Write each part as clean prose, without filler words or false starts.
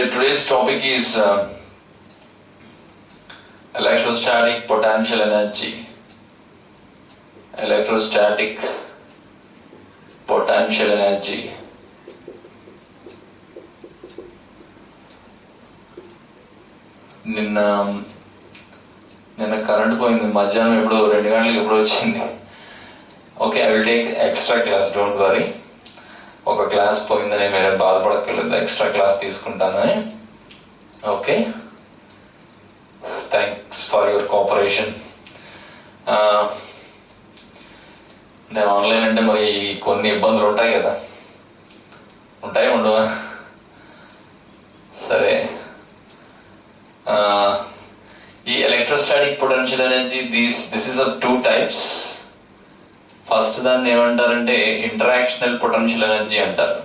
today's topic is electrostatic potential energy. Electrostatic potential energy. నిన్న current పోయింది, మధ్యాహ్నం ఎప్పుడు 2 గంటలకు ఎప్పుడు వచ్చింది. Okay, I will take extra class, don't worry. ఒక క్లాస్ పోయిందని మీరేం బాధపడక్కర్లేదు, ఎక్స్ట్రా క్లాస్ తీసుకుంటానని. Okay, thanks for your cooperation. నేను ఆన్లైన్ అంటే మరి కొన్ని ఇబ్బందులు ఉంటాయి కదా, ఉంటాయి ఉండవా? సరే, ఈ electrostatic potential energy this is of 2 types. First దాన్ని ఏమంటారంటే ఇంటరాక్షనల్ పొటెన్షియల్ ఎనర్జీ అంటారు,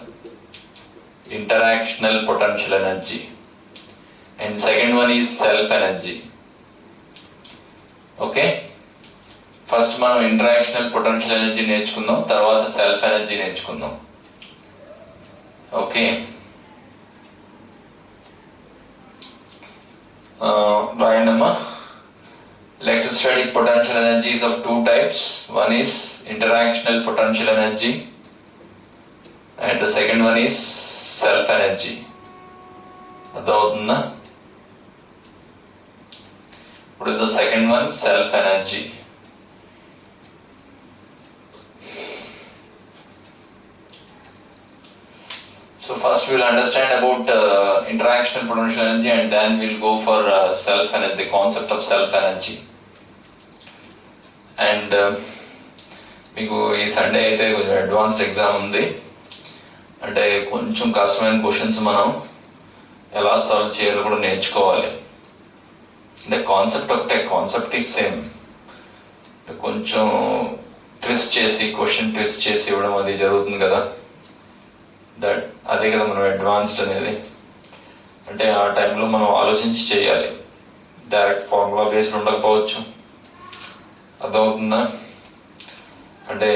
interactional potential energy. And second one is self energy. Okay, first మనం ఇంటరాక్షనల్ పొటెన్షియల్ ఎనర్జీ నేర్చుకుందాం, తర్వాత సెల్ఫ్ ఎనర్జీ నేర్చుకుందాం. Okay, రాయండమ్మా. Electrostatic potential energy is of 2 types. One is interactional potential energy and the second one is self energy. What is the second one? Self energy. So first we'll understand about interactional potential energy and then we'll go for self energy, the concept of self energy. And మీకు ఈ Sunday అయితే కొంచెం advanced exam ఉంది, అంటే కొంచెం కష్టమైన questions మనం ఎలా సాల్వ్ చేయాలో కూడా నేర్చుకోవాలి. అంటే కాన్సెప్ట్ ఒకటే, కాన్సెప్ట్ ఈజ్ సేమ్, కొంచెం ట్విస్ట్ చేసి క్వశ్చన్ ట్విస్ట్ చేసి ఇవ్వడం అది జరుగుతుంది కదా, అదే కదా మనం అడ్వాన్స్డ్ అనేది. అంటే ఆ టైంలో మనం ఆలోచించి చేయాలి, డైరెక్ట్ ఫార్ములా బేస్డ్ ఉండకపోవచ్చు. అర్థమవుతుందా? అంటే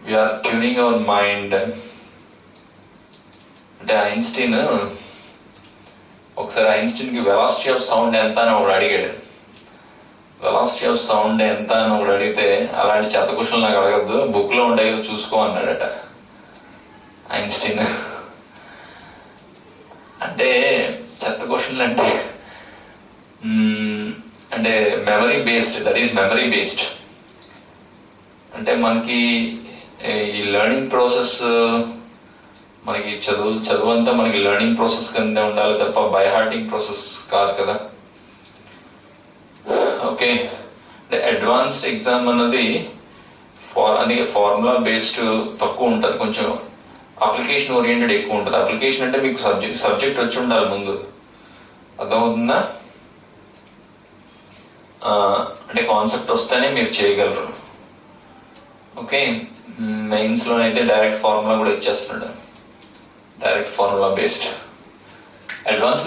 వీఆర్ ట్యూనింగ్ అవర్ మైండ్. అంటే ఐన్స్టీన్ ఒకసారి ఐన్స్టీన్ కి వెలాసిటీ ఆఫ్ సౌండ్ ఎంత అని ఒకడు అడిగాడు. వెలాసిటీ ఆఫ్ సౌండ్ ఎంత అని ఒకడు అడిగితే, అలాంటి చెత్త క్వశ్చన్లు నాకు అడగద్దు, బుక్ లో ఉంటాయి కదా చూసుకో అన్నాడట ఐన్స్టీన్. అంటే చెత్త క్వశ్చన్లు అంటే memory based, that is memory based. అంటే మనకి ఈ లెర్నింగ్ ప్రాసెస్, మనకి చదువు అంతా మనకి లెర్నింగ్ ప్రాసెస్ కింద ఉండాలి తప్ప బై హార్టింగ్ ప్రాసెస్ కాదు కదా. ఓకే, అంటే అడ్వాన్స్డ్ ఎగ్జామ్ అన్నది అందుకే ఫార్ములా బేస్డ్ తక్కువ ఉంటుంది, కొంచెం అప్లికేషన్ ఓరియంటెడ్ ఎక్కువ ఉంటుంది. అప్లికేషన్ అంటే మీకు సబ్జెక్ట్ వచ్చి ఉండాలి ముందు, అర్థమవుతుందా? అంటే కాన్సెప్ట్ వస్తేనే మీరు చేయగలరు. ఓకే, మెయిన్స్ లోనైతే డైరెక్ట్ ఫార్ములా కూడా ఇచ్చేస్తాడు, డైరెక్ట్ ఫార్ములా బేస్డ్. అడ్వాన్స్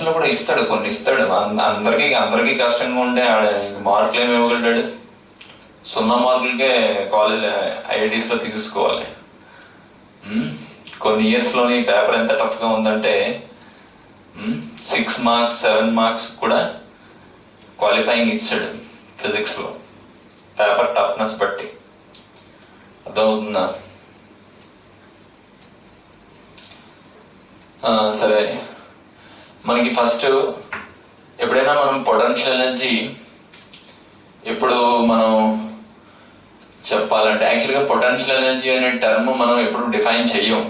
లో కూడా ఇస్తాడు, కొన్ని ఇస్తాడు. అందరికీ కష్టంగా ఉంటే మార్కులు ఏమి ఇవ్వగలడు? 0 మార్కులకే కాలేజ్ ఐఐటీస్ లో తీసేసుకోవాలి. కొన్ని ఇయర్స్ లోని పేపర్ ఎంత టఫ్ గా ఉందంటే 6 మార్క్స్ 7 మార్క్స్ కూడా క్వాలిఫైయింగ్ ఇచ్చాడు ఫిజిక్స్ లో, పేపర్ టఫ్నెస్ బట్టి. అర్థమవుతుందా? సరే, మనకి ఫస్ట్ ఎప్పుడైనా మనం పొటెన్షియల్ ఎనర్జీ ఎప్పుడు మనం చెప్పాలంటే, యాక్చువల్గా పొటెన్షియల్ ఎనర్జీ అనే టర్మ్ మనం ఎప్పుడు డిఫైన్ చెయ్యం.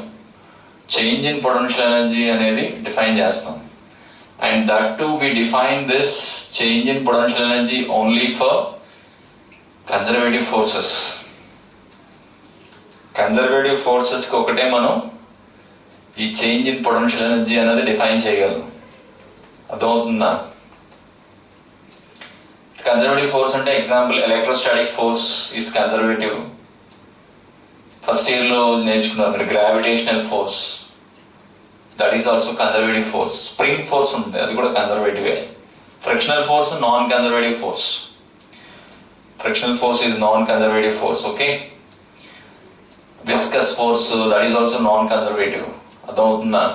చేంజ్ ఇన్ పొటెన్షియల్ ఎనర్జీ అనేది డిఫైన్ చేస్తాం. And that too we define this change in potential energy only for conservative forces. Conservative forces కి ఒకటే మనం ఈ చేంజ్ ఇన్ పొటెన్షియల్ ఎనర్జీ అనేది డిఫైన్ చేయగలం. అర్థమవుతుందా? కన్జర్వేటివ్ ఫోర్స్ అంటే example electrostatic force is conservative. First year లో నేర్చుకున్నారు మీరు gravitational force, that is also conservative force. Spring force ఉంటుంది, అది కూడా conservative. Frictional force non conservative force. Frictional force is non conservative force. Okay, viscous force, that is also non conservative. అర్థమవుతుందా?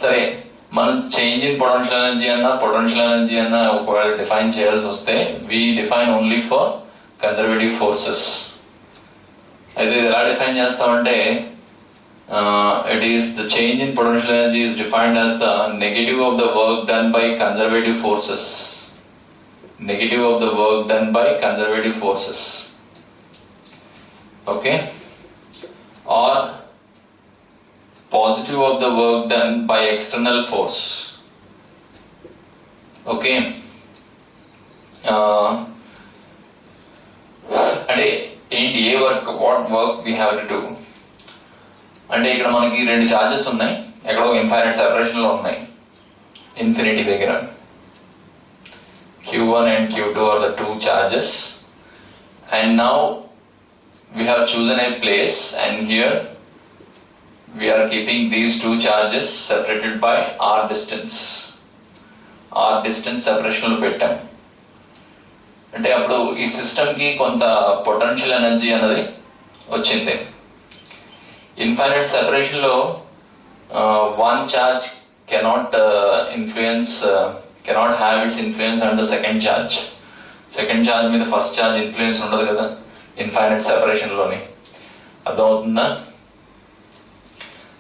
సరే, మనం change in potential energy అన్న ఒకవేళ define చేయాల్సి వస్తే we define only for conservative forces. అయితే ఎలా define చేస్తామంటే it is the change in potential energy is defined as the negative of the work done by conservative forces. Negative of the work done by conservative forces. Okay? Or positive of the work done by external force. Okay? అంటే ఏంటి, ఏ work, what work we have to do అంటే ఇక్కడ మనకి రెండు charges ఉన్నాయి, ఎక్కడో infinite separation లో ఉన్నాయి, ఇన్ఫినిటీ దగ్గర. Q1 and Q2 are the two charges, and now we have chosen a place, and here we are keeping these two charges separated by r distance. r distance separation లో పెట్టాం. అంటే అప్పుడు ఈ system కి కొంత potential energy అనేది వచ్చింది. Infinite separation లో one charge cannot have it's influence and the second charge మీద ఫస్ట్ చార్జ్ ఇన్ఫ్లుయెన్స్ ఉండదు కదా ఇన్ఫైనైట్ సెపరేషన్ లోని. అర్థమవుతుందా?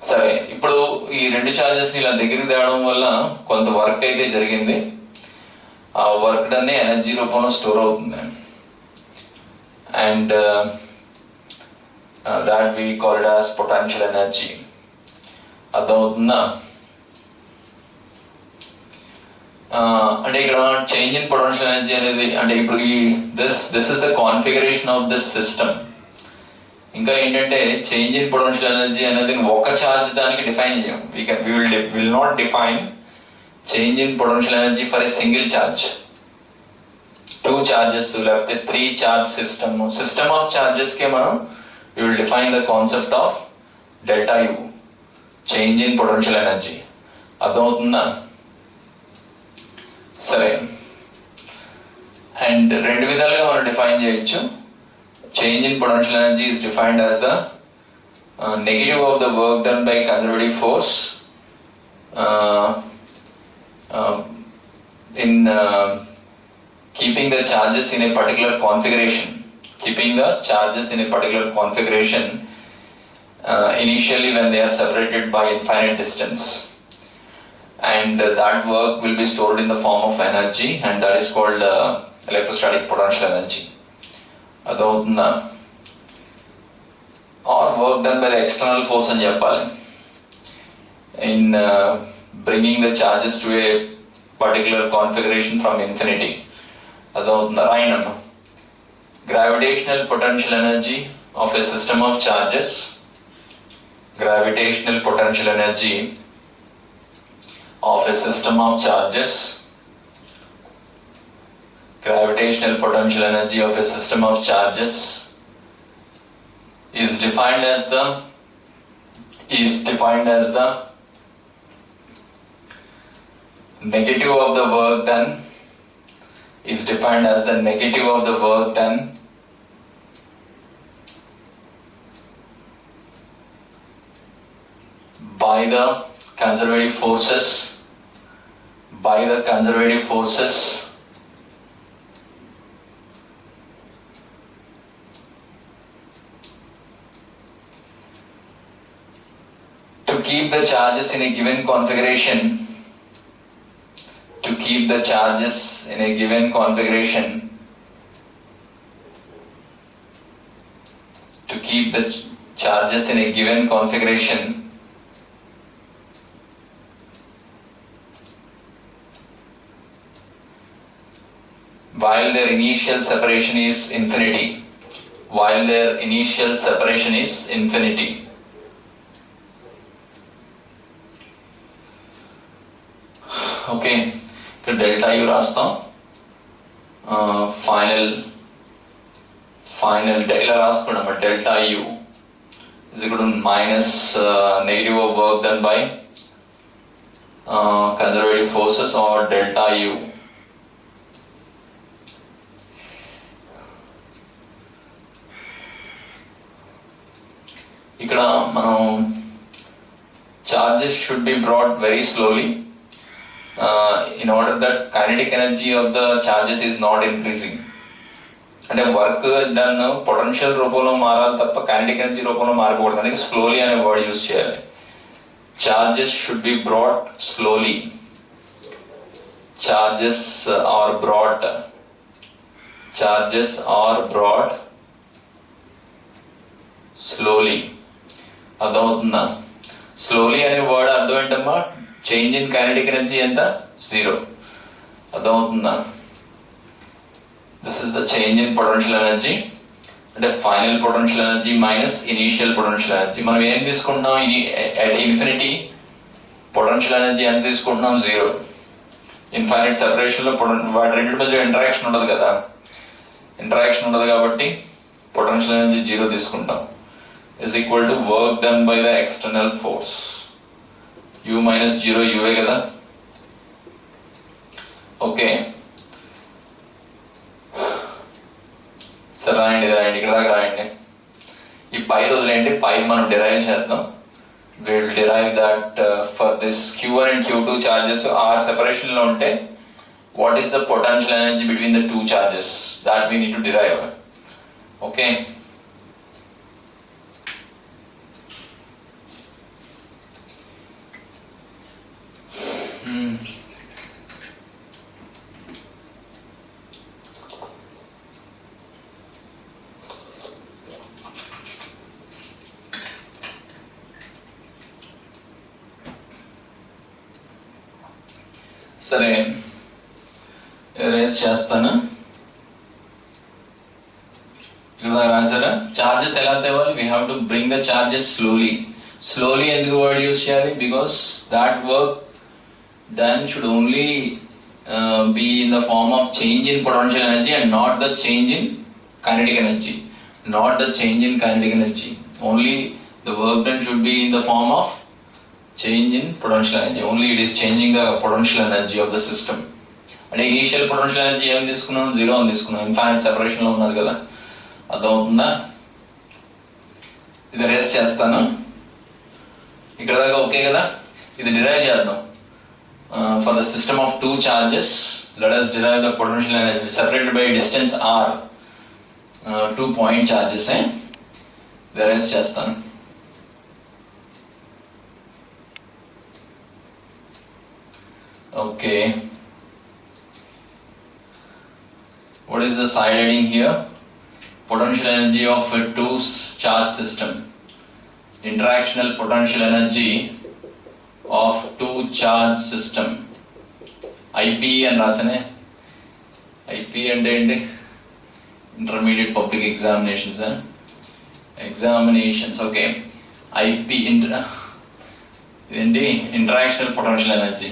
సరే, ఇప్పుడు ఈ రెండు చార్జెస్ ని ఇలా దగ్గరికి తేవడం వల్ల కొంత వర్క్ అయితే జరిగింది. ఆ వర్క్ అనే ఎనర్జీ రూపంలో స్టోర్ అవుతుంది, and that we call it as potential energy. అర్థమవుతుందా? అంటే ఇక్కడ చేంజ్ ఇన్ పొటెన్షియల్ ఎనర్జీ అనేది అంటే ఇప్పుడు ఈ this is the configuration of this system. ఇంకా ఏంటంటే చేంజ్ ఇన్ పొటెన్షియల్ ఎనర్జీ అనేది ఒక ఛార్జ్ దానికి డిఫైన్ చేయం. Will not define change in potential energy for a single charge, two charges లేకపోతే three charge system of charges కే మనం we will define the concept of delta U, change in potential energy. అర్థమవుతుందా? సరే, and రెండు విధాలుగా మనం define చేయొచ్చు. Change in potential energy is defined as the negative of the work done by conservative force in keeping the charges in a particular configuration. Initially when they are separated by infinite distance, and that work will be stored in the form of energy, and that is called electrostatic potential energy. Adavutunda? Or work done by the external force ani cheppali in bringing the charges to a particular configuration from infinity. Adavutunda? Rainamma. Gravitational potential energy of a system of charges. Gravitational potential energy of a system of charges. Gravitational potential energy of a system of charges is defined as the negative of the work done. Is defined as the negative of the work done by the conservative forces to keep the charges in a given configuration. To keep the charges in a given configuration, while their initial separation is infinity. Okay, ఇక్కడ delta U రాస్తాం. Final ఇలా రాసుకున్నాం. Delta U is equal to minus negative of work done by conservative forces, or delta U. ఇక్కడ మనం charges should be brought very slowly in order that kinetic energy of the charges is not increasing. అంటే work done potential రూపంలో మారాలి తప్ప kinetic energy రూపంలో మారకూడదు. అందుకే slowly అనే word use చేయాలి. Charges should be brought slowly. Charges are brought. Charges are brought slowly. అర్థమవుతుందా? Slowly అనే వర్డ్ అర్థం ఏంటమ్మా? చేంజ్ ఇన్ కైనెటిక్ ఎనర్జీ ఎంత? 0. అర్థమవుతుందా? This is the change in potential energy. అంటే final potential energy minus initial potential energy. మనం ఏం తీసుకుంటున్నాం? అట్ ఇన్ఫినిటీ పొటెన్షియల్ ఎనర్జీ ఎంత తీసుకుంటున్నాం? 0. ఇన్ఫైనైట్ సెపరేషన్ లో వాటి రెండు మధ్య ఇంటరాక్షన్ ఉండదు కదా. ఇంటరాక్షన్ ఉండదు కాబట్టి పొటెన్షియల్ ఎనర్జీ 0 తీసుకుంటాం. Is equal to work done by the external force. U minus 0 యువే కదా. ఓకే, సరే రాయండి ఇక్కడ దాకా రాయండి. ఈ పై వదిలేండి, పై మనం డిరైవ్ చేద్దాం. Will derive that for this Q1 and Q2 charges are separation లో ఉంటే what is the potential energy between the 2 charges, that we need to derive. Okay, సరే రేస్ చేస్తాను. ఇక్కడ రాసారా? చార్జెస్ ఎలా తేవాలి? We have to bring the charges slowly. Slowly ఎందుకు వర్డ్ యూజ్ చేయాలి? Because that work then should only be in the form of change in potential energy and not the change in kinetic energy. Not the change in kinetic energy. Only the work done should be in the form of change in potential energy. Only it is changing the potential energy of the system. అంటే initial potential energy ఏం తీసుకున్నాం? 0 అని తీసుకున్నాం. Infinite separation లో ఉన్నారు కదా. అర్థమవుతుందా? ఇది రేస్ చేస్తాను. ఇక్కడ దాకా ఓకే కదా. ఇది డిరైవ్ చేద్దాం. For the system of 2 charges, let us derive the potential energy separated by distance r. 2 point charges. The rest chestanu. Okay. What is the side heading here? Potential energy of a 2 charge system. Interactional potential energy of 2 charge system. IP and rasane. IP and intermediate public examinations. Examinations. Okay. IP interactional potential energy.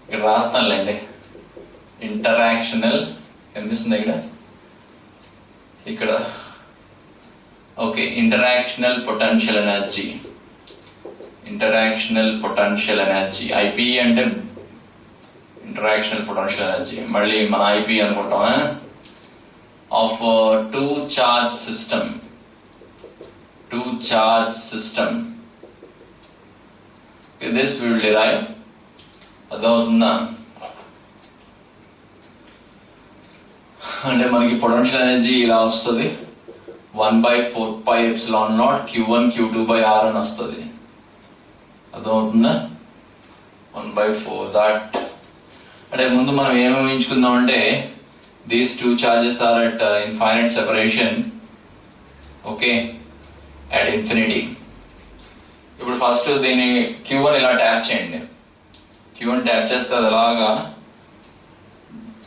ఇక్కడ రాస్తానులేండి. Interactional కనిపిస్తుంది ఇక్కడ. Okay, interactional potential energy. Interactional potential energy IP అంటే interactional potential energy. మళ్ళీ మన IP అనుకుంటాం. Of 2 charge system. 2 charge system. This will derive. అర్థమవుతుందా? అంటే మనకి పొటెన్షియల్ ఎనర్జీ ఇలా వస్తుంది. 1/4πε0 Q1 Q2/R అని వస్తుంది. అర్థమవుతుందా? 1/4 దాట్. అంటే ముందు మనం ఏమి ఊహించుకుందాం అంటే these 2 charges are at infinite separation. Okay, at infinity. ఇప్పుడు ఫస్ట్ దీన్ని Q1 ఇలా ట్యాప్ చేయండి. Q1 ట్యాప్ చేస్తే అది అలాగా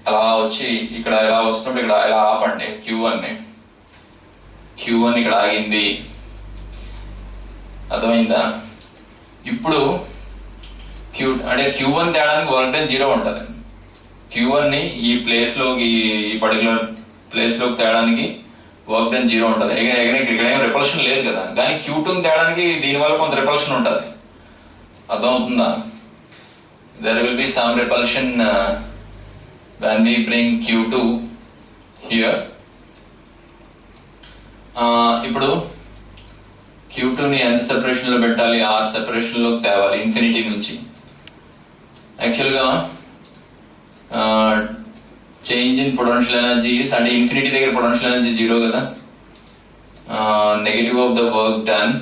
అలా వచ్చి ఇక్కడ ఇలా వస్తుంటే ఇక్కడ ఇలా ఆపండి. Q1 ఇక్కడ ఆగింది. అర్థమైందా? ఇప్పుడు Q1 తేడానికి వర్క్ డన్ 0 ఉంటుంది. Q1 ని ఈ ప్లేస్ లోకి, ఈ పర్టికులర్ ప్లేస్ లోకి తేడానికి వర్క్ డన్ 0 ఉంటుంది. ఇక్కడ ఏం రిపల్షన్ లేదు కదా. కానీ Q2 తేడానికి దీనివల్ల కొంత రిపల్షన్ ఉంటుంది. అర్థమవుతుందా? There will be some repulsion when we bring Q2 here. ఇప్పుడు Q2 ని ఎంత సెపరేషన్ లో పెట్టాలి, ఆర్ సెపరేషన్ లో తేవాలి ఇన్ఫినిటీ నుంచి. యాక్చువల్ గా చేంజ్ ఇన్ పొటెన్షియల్ ఎనర్జీస్ అంటే ఇన్ఫినిటీ దగ్గర పొటెన్షియల్ ఎనర్జీ 0 కదా. Negative of the work done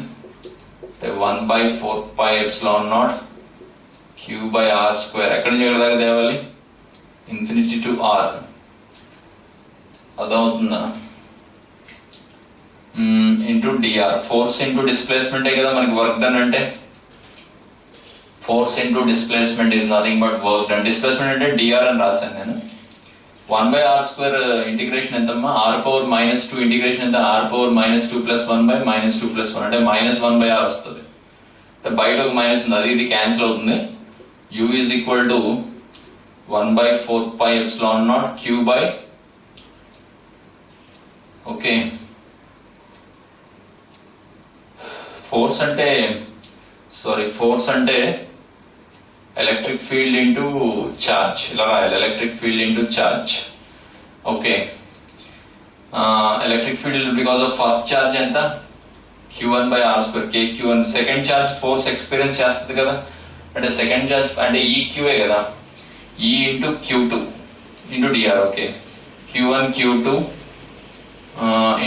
1/4πε0 Q/r². ఎక్కడి నుంచి ఎక్కడ దాకా తేవాలి, ఇన్ఫినిటీ టు ఆర్. అదవుతుందా? ఇంటూ డిఆర్, ఫోర్స్ ఇంటూ డిస్ప్లేస్మెంటే కదా మనకి వర్క్ డన్ అంటే. Force into displacement is nothing but work done. Displacement అంటే డిఆర్ అని రాశాను నేను. 1/r² ఇంటిగ్రేషన్ ఎంతమ్మా, r⁻² ఇంటిగ్రేషన్ ఎంత, r⁻² + 1/-2 + 1 అంటే -1/r వస్తుంది. అంటే బయట ఒక మైనస్ ఉంది, అది ఇది క్యాన్సిల్ అవుతుంది. u is equal to 1/4πε0 Q/, okay. Force అంటే ఎలక్ట్రిక్ ఫీల్డ్ ఇంటూ ఛార్జ్, ఇలా రాయాలి, electric field into charge. Okay, electric field because of first charge ఎంత, Q1/r², KQ1. Second charge force experience చేస్తుంది కదా, అంటే సెకండ్ ఛార్జ్ అంటే EQA కదా, E into Q2 into d r. Okay, Q1 Q2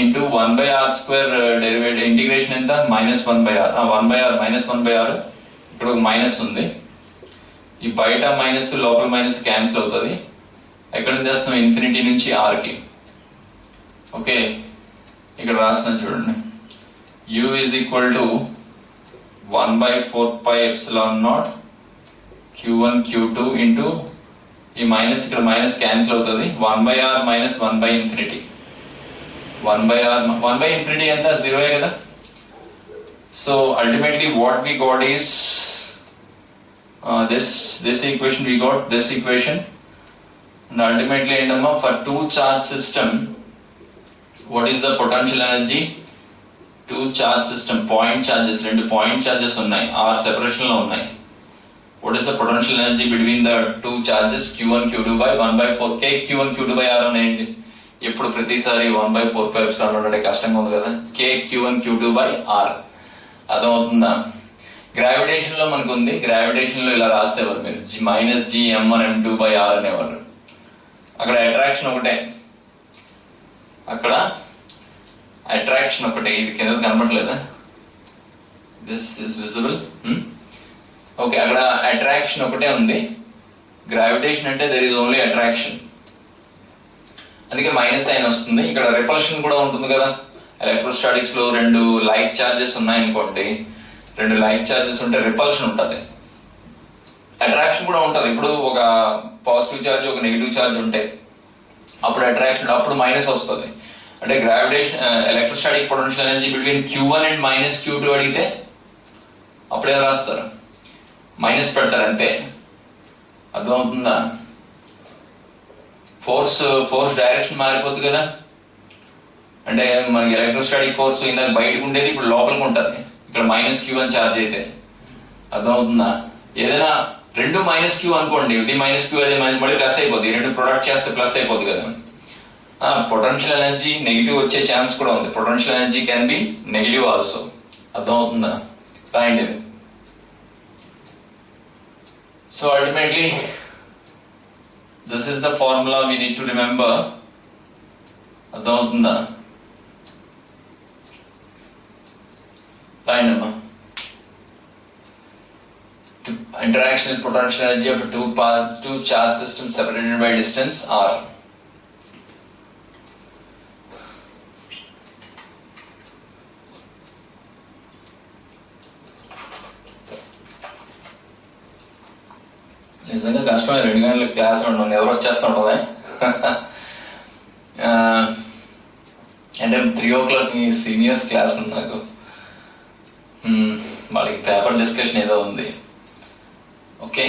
into 1/r² derivative integration ఎంత, -1/r. 1/r ఇక్కడ ఒక minus ఉంది, ఈ బయట మైనస్ లోపల మైనస్ క్యాన్సిల్ అవుతుంది. ఎక్కడ నుంచి చేస్తాం, ఇన్ఫినిటీ నుంచి ఆర్ కి. ఓకే, ఇక్కడ రాస్తున్నాను చూడండి, u is equal to 1/4πε0 Q1 Q2 into ఈ మైనస్, ఇక్కడ మైనస్ క్యాన్సిల్ అవుతుంది, 1/r - 1/∞. 1/∞ ఎంత, 0 కదా. So ultimately what we got is this equation, we got this equation, and ultimately ఏంటమ్మా, for two charge system what is the potential energy, two charge system, point charges, రెండు point charges ఉన్నాయి, r separation లో ఉన్నాయి. What is the potential energy between the two charges, Q1 Q2 by 1/4 K Q1 Q2 by r అనేయండి. ఎప్పుడు ప్రతిసారి 1/4πε0 అంటే కష్టంగా ఉంది కదా, K Q1 Q2 by r. అర్థమవుతుందా? గ్రావిటేషన్ లో మనకు ఉంది, గ్రావిటేషన్ లో ఇలా రాసేవారు మీరు, -gm1m2/r అనేవారు. అక్కడ అట్రాక్షన్ ఒకటే, అక్కడ అట్రాక్షన్ ఒకటే, ఇది కింద కనపడలేదా, దిస్ ఇస్ విజిబుల్. ఓకే, అక్కడ అట్రాక్షన్ ఒకటే ఉంది, గ్రావిటేషన్ అంటే దెర్ ఈజ్ ఓన్లీ అట్రాక్షన్, అందుకే మైనస్ సైన్ వస్తుంది. ఇక్కడ రిపల్షన్ కూడా ఉంటుంది కదా, ఎలక్ట్రోస్టాటిక్స్ లో రెండు లైక్ చార్జెస్ ఉన్నాయనుకోండి, రెండు లైక్ చార్జెస్ ఉంటే రిపల్షన్ ఉంటుంది, అట్రాక్షన్ కూడా ఉంటుంది. ఇప్పుడు ఒక పాజిటివ్ చార్జ్ ఒక నెగిటివ్ చార్జ్ ఉంటే అప్పుడు అట్రాక్షన్, అప్పుడు మైనస్ వస్తుంది. అంటే gravitation electrostatic potential energy between Q1 and -Q2 అడిగితే అప్పుడే రాస్తారు, మైనస్ పెడతారు అంతే. అర్థమవుతుందా? ఫోర్స్ డైరెక్షన్ మారిపోద్ది కదా, అంటే మనకి ఎలక్ట్రోస్టాటిక్ ఫోర్స్ ఇందాక బయటకు ఉండేది ఇప్పుడు లోపలికి ఉంటుంది, ఇక్కడ -Q1 ఛార్జ్ అయితే. అర్థమవుతుందా? ఏదైనా రెండు -Q అనుకోండి, ఇది -Q అదే మైనస్, మళ్ళీ ప్లస్ అయిపోద్ది, రెండు ప్రొడక్ట్ చేస్తే ప్లస్ అయిపోద్ది కదా. పొటెన్షియల్ ఎనర్జీ నెగిటివ్ వచ్చే ఛాన్స్ కూడా ఉంది, potential energy can be negative also. అర్థమవుతుందా? రాయండి ఇది. So ultimately this is the formula we need to remember. అర్థమవుతుందా? రాయండమ్మా. Interaction potential energy of two charge systems separated by distance r. నిజంగా కష్టమే, 2 గంటలకు క్లాస్ ఉండవు, ఎవరు వచ్చేస్తూ ఉంటుంది. అంటే 3 o'clock మీ సీనియర్స్ క్లాస్ ఉంది నాకు, వాళ్ళకి పేపర్ డిస్కషన్ ఏదో ఉంది. ఓకే,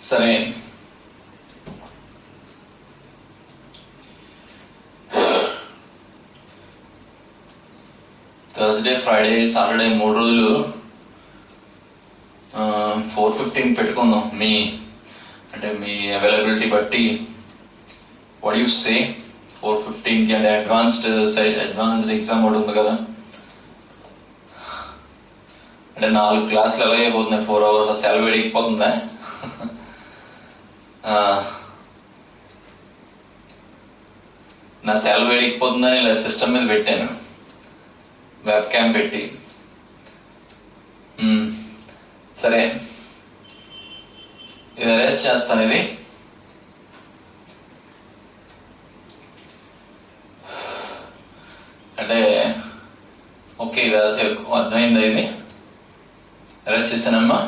సరే. థర్స్డే, ఫ్రైడే, సాటర్డే 3 రోజులు 450 4:15 పెట్టుకుందాం, మీ అంటే మీ అవైలబిలిటీ బట్టి. వాట్ యు సే 4:15 కి? అంటే అడ్వాన్స్డ్ ఎగ్జామ్ కూడా ఉంది కదా. అంటే 4 క్లాసులు ఎలా అయిపోతున్నాయి? 4 hours సెలవు వేడికిపోతుందా? నా సెలవు వేడికిపోతుందని ఇలా సిస్టమ్ మీద పెట్టాను, వెబ్ క్యామ్ పెట్టి. సరే, ఇది అరెస్ట్ చేస్తాను. ఇది అంటే ఓకే, ఇది అర్థమైందా? ఇది అరెస్ట్ చేశానమ్మా.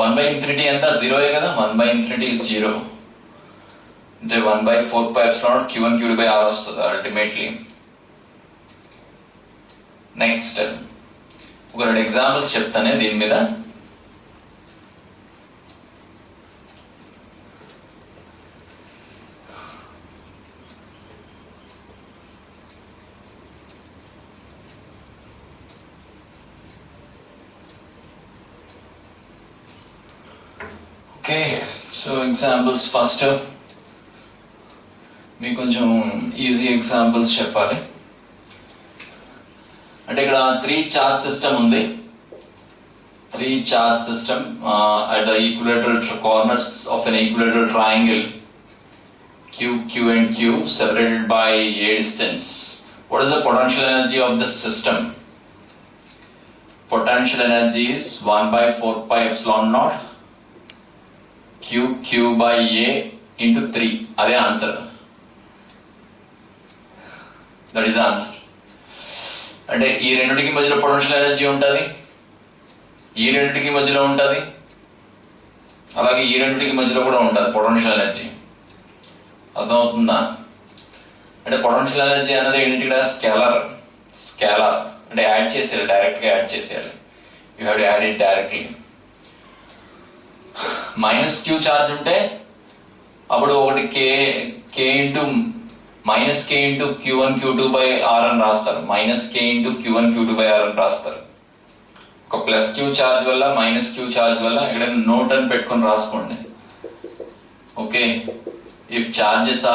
1/∞ ఎంత? 0 కదా. 1/∞ is 0. అంటే 1/4πε0 q1 q2/r వస్తుంది అల్టిమేట్లీ. నెక్స్ట్ ఒక 2 ఎగ్జాంపుల్స్ చెప్తానే దీని మీద. Okay, so examples first. మీకు కొంచెం ఈజీ ఎగ్జాంపుల్స్ చెప్పాలి. అంటే ఇక్కడ 3 చార్జ్ సిస్టమ్ ఉంది. 3 charge system at the equilateral corners of an equilateral triangle Q, Q and Q separated by a distance. What is the potential energy of this system? Potential energy is 1/4πε0 Q/A into 3. అదే answer. That is answer. అంటే ఈ రెండింటికి మధ్యలో potential energy ఉంటుంది, ఈ రెండింటికి మధ్యలో ఉంటుంది, అలాగే ఈ రెండింటికి మధ్యలో కూడా ఉంటుంది పొటెన్షియల్ ఎనర్జీ. అర్థమవుతుందా? అంటే పొటెన్షియల్ ఎనర్జీ అనేది ఏంటి? ఇక్కడ స్కేలార్ అంటే యాడ్ చేసేయాలి, డైరెక్ట్ గా యాడ్ చేసేయాలి. You have to add it directly. -q charge ఉంటే అప్పుడు ఒకటి k ఇంటూ q1 q2/r అని రాస్తారు. -k ఇంటూ q1 q2/r అని రాస్తారు. ఒక +q చార్జ్ వల్ల -q చార్జ్ వల్ల ఇక్కడ నోట్ అని పెట్టుకొని రాసుకోండి. Okay, if charges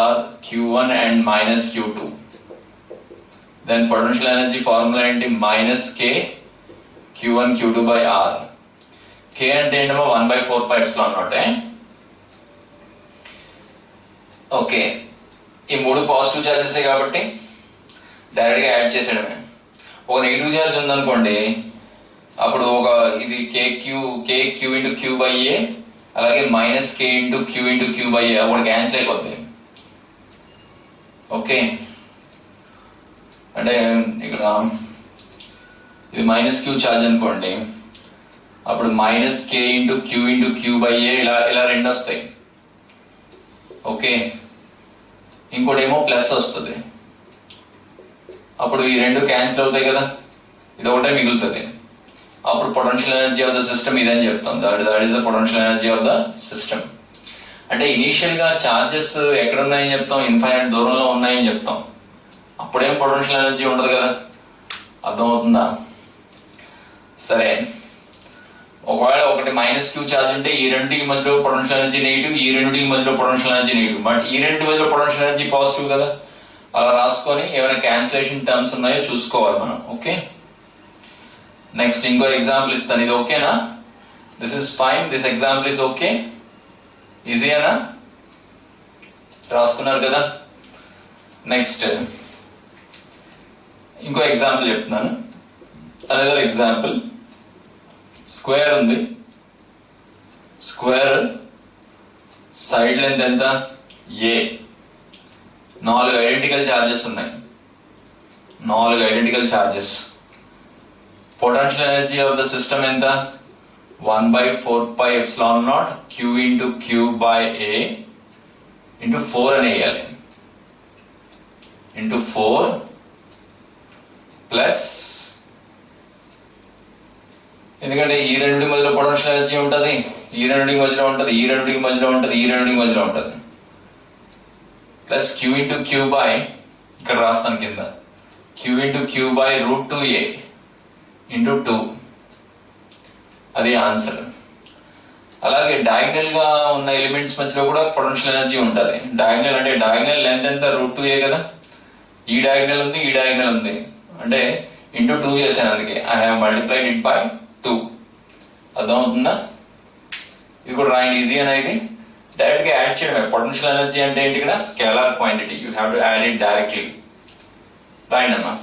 are q1 and -q2, then potential energy formula ఏంటి? -k q1 q2/r. k అంటే ఏంటో 1/4πε0. ఓకే, ఈ 3 పాజిటివ్ చార్జెస్ కాబట్టి డైరెక్ట్ గా యాడ్ చేసేయడమే. ఒక నెగిటివ్ చార్జ్ ఉందనుకోండి, అప్పుడు ఒక ఇది k ఇంటూ q/a, అలాగే -k ఇంటూ q/a ఒకటి క్యాన్సిల్ అయిపోద్ది. ఓకే, అంటే ఇక్కడ ఇది -q చార్జ్ అనుకోండి, అప్పుడు -k ఇంటూ q/a ఇలా 2 వస్తాయి. ఓకే, ఇంకోటి ఏమో ప్లస్ వస్తుంది. అప్పుడు ఈ 2 క్యాన్సిల్ అవుతాయి కదా, ఇది ఒకటే మిగులుతుంది. అప్పుడు potential energy of the system ఇదని చెప్తాం. That is the potential energy of the system. అంటే ఇనీషియల్ గా చార్జెస్ ఎక్కడ ఉన్నాయని చెప్తాం? ఇన్ఫైనైట్ దూరంలో ఉన్నాయని చెప్తాం. అప్పుడేం పొటెన్షియల్ ఎనర్జీ ఉండదు కదా. అర్థమవుతుందా? సరే, ఒకవేళ ఒకటి -q చార్జ్ ఉంటే ఈ రెండింటికి మధ్యలో పొటెన్షియల్ ఎనర్జీ నెగిటివ్, ఈ రెండింటికి మధ్యలో పొటెన్షియల్ ఎనర్జీ నెగిటివ్, బట్ ఈ రెండింటి మధ్యలో పొటెన్షియల్ ఎనర్జీ పాజిటివ్ కదా. అలా రాసుకొని ఏమైనా క్యాన్సిలేషన్ టర్మ్స్ ఉన్నాయో చూసుకోవాలి మనం. ఓకే, నెక్స్ట్ ఇంకో ఎగ్జాంపుల్ ఇస్తాను. ఇది ఓకేనా? This is fine, this example is okay. ఈజీయేనా? రాసుకున్నారు కదా. నెక్స్ట్ ఇంకో ఎగ్జాంపుల్ చెప్తున్నాను. Another example. స్క్వేర్ ఉంది. స్క్వేర్ సైడ్ లెంత్ ఎంత? a. 4 ఐడెంటికల్ చార్జెస్ ఉన్నాయి. 4 identical charges. Potential energy of the system ఎంత? 1/4πε0 q ఇంటూ q/a ఇంటూ 4 అని వేయాలి. ఇంటూ 4 ప్లస్, ఎందుకంటే ఈ రెండింటి మధ్యలో పొటెన్షియల్ ఎనర్జీ ఉంటుంది, ఈ రెండింటికి మధ్యలో ఉంటుంది, ఈ రెండింటికి మధ్యలో ఉంటుంది, ఈ రెండింటికి మధ్యలో ఉంటుంది, ప్లస్ q ఇంటూ q/, ఇక్కడ రాస్తాను కింద q into q by root 2a into 2. అది ఆన్సర్. అలాగే డయాగ్నల్ గా ఉన్న ఎలిమెంట్స్ మధ్యలో కూడా పొటెన్షియల్ ఎనర్జీ ఉంటుంది. డయాగ్నల్ అంటే డయాగ్నల్ లెంత్ ఎంత, రూట్ 2a కదా. ఈ డయాగ్నల్ ఉంది, ఈ డయాగ్నల్ ఉంది, అంటే ఇంటూ 2 చేశాను, అందుకే I have multiplied it by 2. అర్థమవుతుందా? ఇది కూడా రాయండి, ఈజీ అనేది డైరెక్ట్ గా యాడ్ చేయడమే. పొటెన్షియల్ ఎనర్జీ అంటే ఏంటి, ఇక్కడ scalar quantity, you have to add it directly. రాయండి అమ్మా.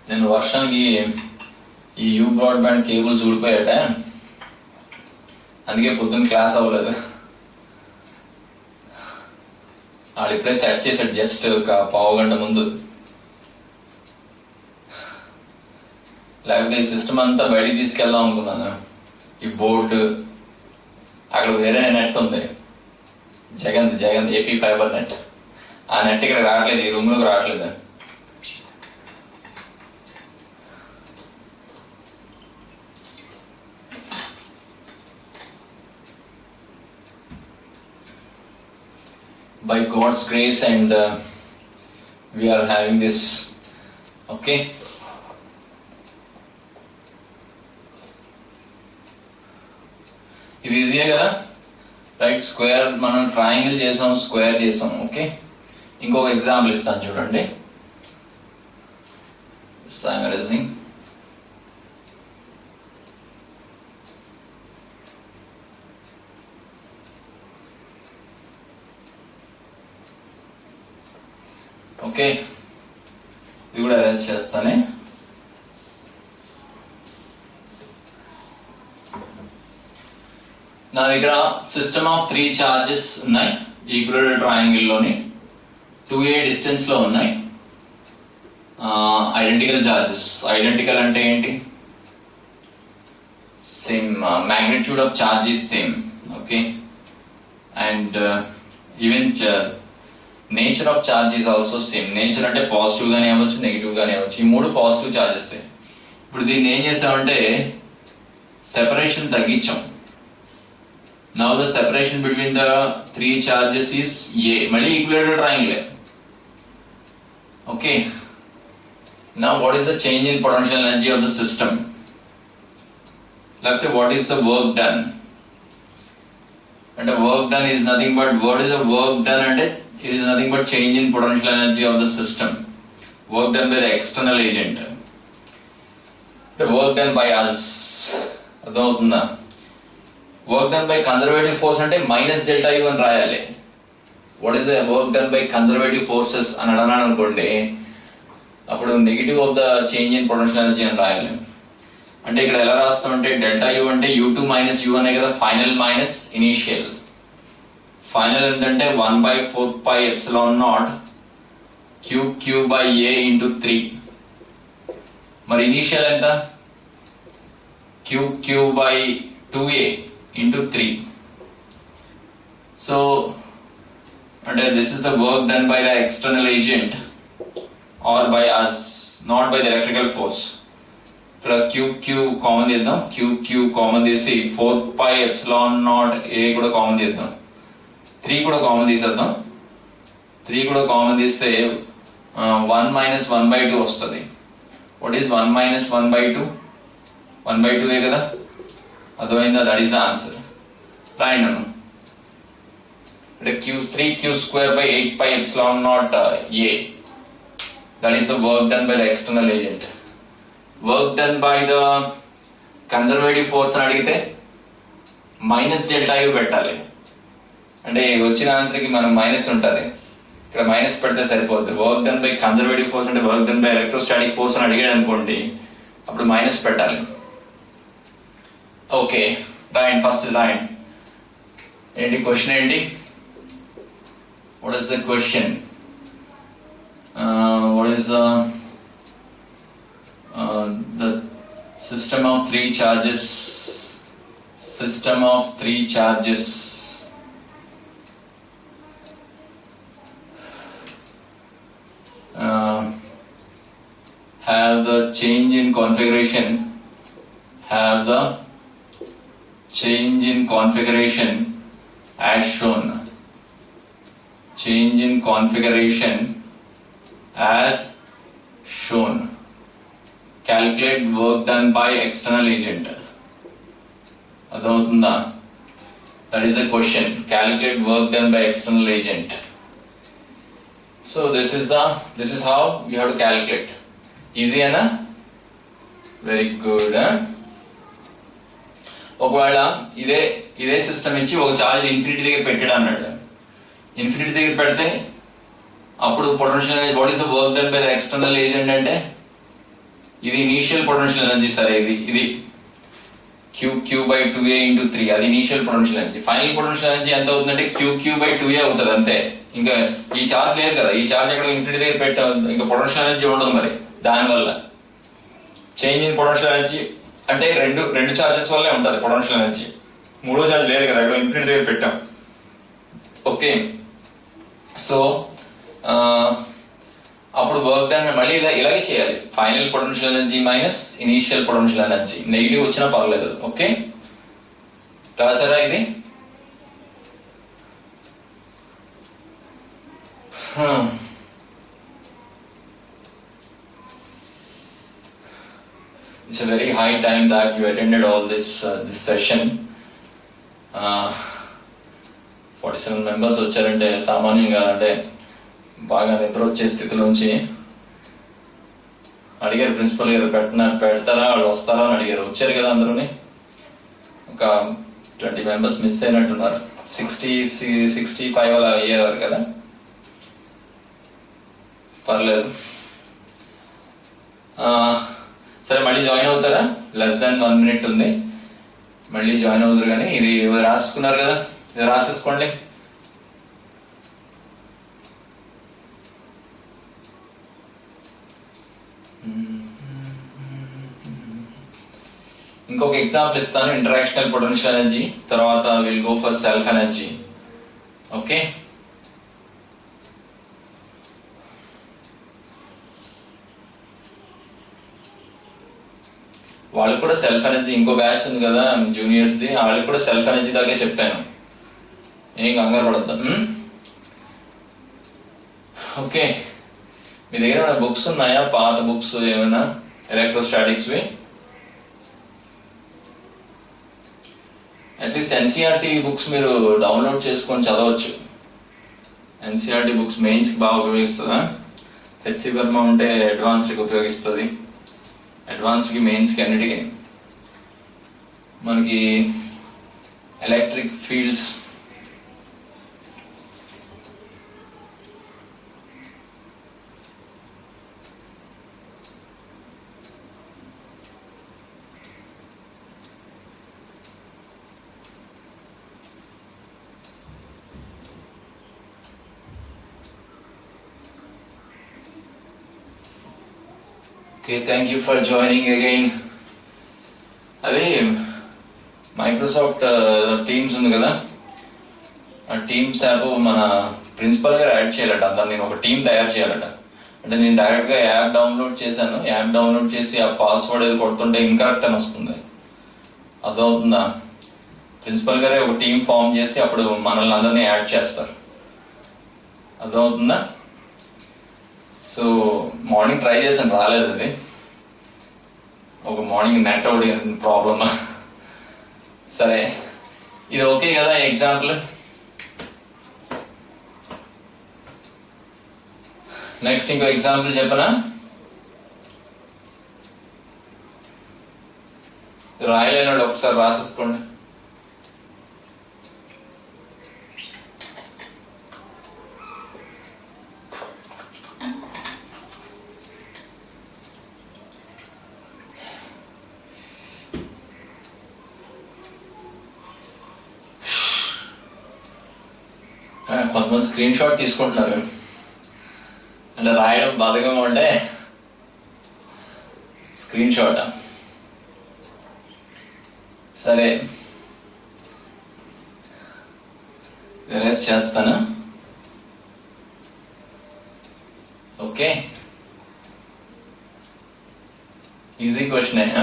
నేను వర్షానికి ఈ యూ బ్రాడ్బ్యాండ్ కేబుల్స్ ఊడిపోయాట, అందుకే పొద్దున్న క్లాస్ అవ్వలేదు. వాళ్ళు ఇప్పుడే సెట్ చేశాడు జస్ట్ ఒక పావు గంట ముందు. లేకపోతే ఈ సిస్టమ్ అంతా బయటికి తీసుకెళ్దాం అనుకున్నాను. ఈ బోర్డు అక్కడ వేరే నెట్ ఉంది, జగన్ ఏపీ ఫైబర్ నెట్. ఆ నెట్ ఇక్కడ రావట్లేదు, ఈ రూమ్ లోకి రావట్లేదు. By God's grace and we are having this. Okay. ఇది ఈజీయే కదా, రైట్? స్క్వేర్ మనం ట్రయాంగిల్ చేసాం, స్క్వేర్ చేసాం. ఓకే, ఇంకొక ఎగ్జాంపుల్ ఇస్తాను చూడండి. సైమరైజింగ్. ఓకే, ఇది కూడా అరేంజ్ చేస్తానే. నా దగ్గర సిస్టమ్ ఆఫ్ 3 చార్జెస్ ఉన్నాయి ఈక్వల్ ట్రయాంగిల్ లోని. 2a డిస్టెన్స్ లో ఉన్నాయి. Identical charges. ఐడెంటికల్ అంటే ఏంటి? Same, magnitude of charge is same. Okay, and even nature of charge is also same. Nature అంటే పాజిటివ్ గానే అవ్వచ్చు, నెగిటివ్ గానే అవ్వచ్చు. ఈ 3 పాజిటివ్ చార్జెస్. ఇప్పుడు దీన్ని ఏం చేసామంటే సెపరేషన్ తగ్గించాం. Now the separation between the 3 charges is a. మళ్ళీ equilateral triangle. Okay, now what is the change in potential energy of the system? లేకపోతే what is the work done అంటే, work done is nothing but, what is the work done అంటే it is nothing but change in potential energy of the system, work done by the external agent, the work done by us. అర్థమవుతుందా? Work done by conservative force అంటే minus delta U అని రాయాలి. What is the work done by conservative forces అని అన్నాను అనుకోండి, అప్పుడు negative of the change in potential energy అని రాయాలి. అంటే ఇక్కడ ఎలా రాస్తామంటే డెల్టా యూ అంటే u2 మైనస్ u అనే కదా, ఫైనల్ మైనస్ ఇనీషియల్. ఫైనల్ ఎంతంటే 1/4πε0 q by a into 3. మరి ఇనీషియల్ ఎంత? q by 2a into 3. So అంటే this is the work done by the external agent or by us, not by the electrical force. ఇక్కడ q common చేద్దాం. q common తీసి 4πε0 a కూడా common చేద్దాం. 3 కూడా common తీసేద్దాం. 3 కూడా కామన్ తీస్తే 1 మైనస్ 1/2 వస్తుంది. What is 1 minus 1/2? 1/2 కదా. అర్థమైందా? That is the answer. రాయండి అన్న. అంటే q square by 8πε0 a. That is the work done by the external agent. Work done by the conservative force అని అడిగితే మైనస్ డెల్టా యూ పెట్టాలి. అంటే వచ్చిన ఆన్సర్ కి మనం మైనస్ ఉంటుంది, ఇక్కడ మైనస్ పెడితే సరిపోతుంది. Work done by conservative force అంటే work done by electrostatic force అని అడిగాడు అనుకోండి, అప్పుడు మైనస్ పెట్టాలి. ఓకే, రాయండి. ఫస్ట్ రాయండి. ఏంటి క్వశ్చన్ ఏంటి? What is the question? What is the system of 3 charges? System of 3 charges. change in configuration, have the change in configuration as shown. Change in configuration as shown. Calculate work done by external agent. అర్థమవుతుందా? That is the question. Calculate work done by external agent. So this is how you have to calculate. Easy ana? Very good. ఒకవేళ ఇదే system ఇచ్చి ఒక charge infinity దగ్గర పెట్టాడు అన్నాడు. Infinity దగ్గర పెడితే అప్పుడు potential energy, what is the work done by the external agent అంటే ఇది ఇనీషియల్ పొటెన్షియల్ ఎనర్జీ. సరే, ఇది క్యూ బై 2a ఇంటూ 3, అది initial potential energy. Final potential energy ఎంత అవుతుందంటే క్యూ బై 2a అవుతుంది అంతే. ఇంకా ఈ చార్జ్ లేదు కదా, ఈ చార్జ్ ఎక్కడ ఇన్ఫినిటీ దగ్గర పెట్టాం, ఇంకా పొటెన్షియల్ ఎనర్జీ ఉండదు. మరి దానివల్ల చేంజ్ ఇన్ పొటెన్షియల్ ఎనర్జీ అంటే రెండు చార్జెస్ వల్లే ఉంటుంది పొటెన్షియల్ ఎనర్జీ. మూడో చార్జ్ లేదు కదా, ఎక్కడ ఇన్ఫినిటీ దగ్గర పెట్టాం. ఓకే, సో అప్పుడు వర్క్ డన్ మళ్ళీ ఇలాగే చేయాలి. Final potential energy minus initial potential energy. Negative వచ్చినా పర్లేదు. ఓకే, రాసారా ఇది? It's a very high time that you attended all this session. 47 members వచ్చారంటే సామాన్యంగా అంటే బాగా నిద్ర వచ్చే స్థితిలోంచి అడిగారు. ప్రిన్సిపల్ గారు పెడతారా, వాళ్ళు వస్తారా అని అడిగారు. వచ్చారు కదా అందరూని. ఒక 20 మెంబర్స్ మిస్ అయినట్టున్నారు. 65 అలా అయ్యేవారు కదా. పర్లేదు. సరే, మళ్ళీ జాయిన్ అవుతారా? లెస్ దాన్ 1 minute ఉంది, మళ్ళీ జాయిన్ అవుతారు. కానీ ఇది రాసుకున్నారు కదా, ఇది రాసేసుకోండి. ఇంకొక ఎగ్జాంపుల్ ఇస్తాను, ఇంటరాక్షనల్ పొటెన్షియల్ ఎనర్జీ. తర్వాత will go for self energy. Okay, వాళ్ళకి కూడా సెల్ఫ్ ఎనర్జీ, ఇంకో బ్యాచ్ ఉంది కదా జూనియర్స్ ది, వాళ్ళకి కూడా సెల్ఫ్ ఎనర్జీ దాకే చెప్పాను. ఏం కంగారు పడద్దు. ఓకే, మీ దగ్గర ఏమైనా బుక్స్ ఉన్నాయా? పాత బుక్స్ ఏమైనా ఎలక్ట్రోస్టాటిక్స్ వి? అట్లీస్ట్ ఎన్సీఆర్టీ బుక్స్ మీరు డౌన్లోడ్ చేసుకొని చదవచ్చు. ఎన్సీఆర్టీ బుక్స్ మెయిన్స్ కి బాగా ఉపయోగిస్తుందా? హెచ్సి వర్మ ఉంటే అడ్వాన్స్డ్ కి ఉపయోగిస్తుంది. అడ్వాన్స్డ్ కి, మెయిన్స్ కి, అన్నిటికీ. మనకి electric fields, Okay, thank you for joining again. అదే మైక్రోసాఫ్ట్ టీమ్స్ ఉంది కదా, ఆ టీమ్స్ యాప్ మన ప్రిన్సిపల్ గారు యాడ్ చేయాలట. అంతా నేను ఒక టీం తయారు చేయాలట. అంటే నేను డైరెక్ట్ గా యాప్ డౌన్లోడ్ చేశాను. యాప్ డౌన్లోడ్ చేసి ఆ పాస్వర్డ్ ఏది కొడుతుంటే ఇన్కరెక్ట్ అని వస్తుంది. అర్థమవుతుందా? ప్రిన్సిపల్ గారే ఒక టీం ఫామ్ చేసి అప్పుడు మనల్ని అందరినీ యాడ్ చేస్తారు. అర్థమవుతుందా? సో మార్నింగ్ ట్రై చేశాను, రాలేదు అది. ఒక మార్నింగ్ నెట్ ఒకటి ప్రాబ్లమ్. సరే, ఇది ఓకే కదా ఎగ్జాంపుల్? నెక్స్ట్ ఇంకో ఎగ్జాంపుల్ చెప్పనా? రాయలేని వాళ్ళు ఒకసారి రాసేసుకోండి. కొంతమంది స్క్రీన్ షాట్ తీసుకుంటున్నారు. అంటే రాయడం బాధగా ఉంటే స్క్రీన్ షాట్. సరే, ఎరేజ్ చేస్తాను. Okay, easy question.